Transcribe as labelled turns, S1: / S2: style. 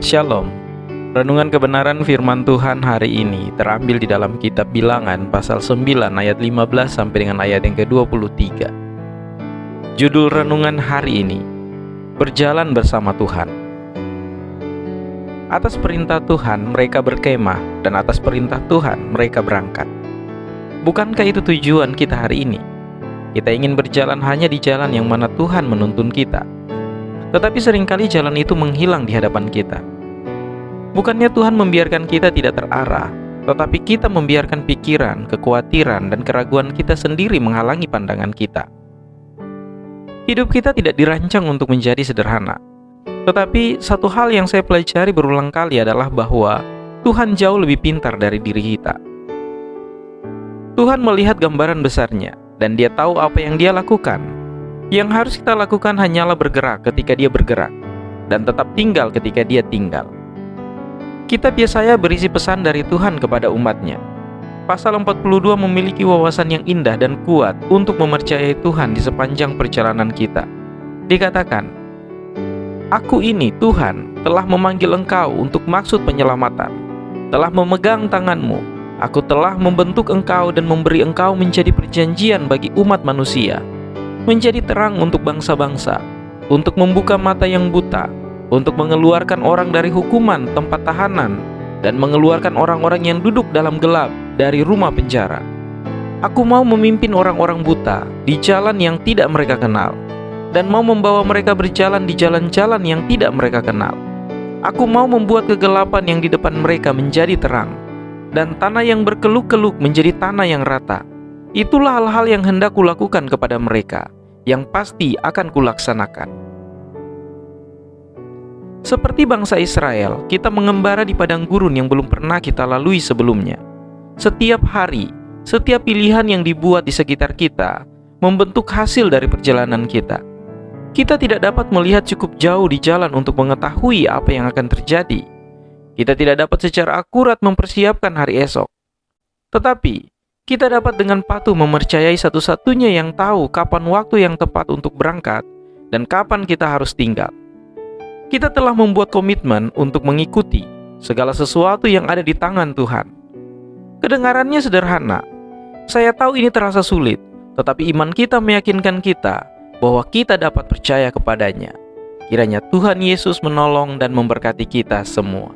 S1: Shalom. Renungan kebenaran firman Tuhan hari ini terambil di dalam kitab Bilangan pasal 9 ayat 15 sampai dengan ayat yang ke-23. Judul renungan hari ini, Berjalan bersama Tuhan. Atas perintah Tuhan mereka berkemah, dan atas perintah Tuhan mereka berangkat. Bukankah itu tujuan kita hari ini? Kita ingin berjalan hanya di jalan yang mana Tuhan menuntun kita. Tetapi seringkali jalan itu menghilang di hadapan kita. Bukannya Tuhan membiarkan kita tidak terarah, tetapi kita membiarkan pikiran, kekhawatiran, dan keraguan kita sendiri menghalangi pandangan kita. Hidup kita tidak dirancang untuk menjadi sederhana. Tetapi satu hal yang saya pelajari berulang kali adalah bahwa Tuhan jauh lebih pintar dari diri kita. Tuhan melihat gambaran besarnya, dan Dia tahu apa yang Dia lakukan. Yang harus kita lakukan hanyalah bergerak ketika Dia bergerak, dan tetap tinggal ketika Dia tinggal. Kitab Yesaya berisi pesan dari Tuhan kepada umatnya. Pasal 42 memiliki wawasan yang indah dan kuat untuk mempercayai Tuhan di sepanjang perjalanan kita. Dikatakan, "Aku ini, Tuhan, telah memanggil engkau untuk maksud penyelamatan, telah memegang tanganmu. Aku telah membentuk engkau dan memberi engkau menjadi perjanjian bagi umat manusia, menjadi terang untuk bangsa-bangsa, untuk membuka mata yang buta, untuk mengeluarkan orang dari hukuman tempat tahanan, dan mengeluarkan orang-orang yang duduk dalam gelap dari rumah penjara. Aku mau memimpin orang-orang buta di jalan yang tidak mereka kenal, dan mau membawa mereka berjalan di jalan-jalan yang tidak mereka kenal. Aku mau membuat kegelapan yang di depan mereka menjadi terang, dan tanah yang berkeluk-keluk menjadi tanah yang rata. Itulah hal-hal yang hendak kulakukan kepada mereka, yang pasti akan kulaksanakan." Seperti bangsa Israel, kita mengembara di padang gurun yang belum pernah kita lalui sebelumnya. Setiap hari, setiap pilihan yang dibuat di sekitar kita membentuk hasil dari perjalanan kita. Kita tidak dapat melihat cukup jauh di jalan untuk mengetahui apa yang akan terjadi. Kita tidak dapat secara akurat mempersiapkan hari esok. Tetapi, kita dapat dengan patuh mempercayai satu-satunya yang tahu kapan waktu yang tepat untuk berangkat dan kapan kita harus tinggal. Kita telah membuat komitmen untuk mengikuti segala sesuatu yang ada di tangan Tuhan. Kedengarannya sederhana. Saya tahu ini terasa sulit, tetapi iman kita meyakinkan kita bahwa kita dapat percaya kepadanya. Kiranya Tuhan Yesus menolong dan memberkati kita semua.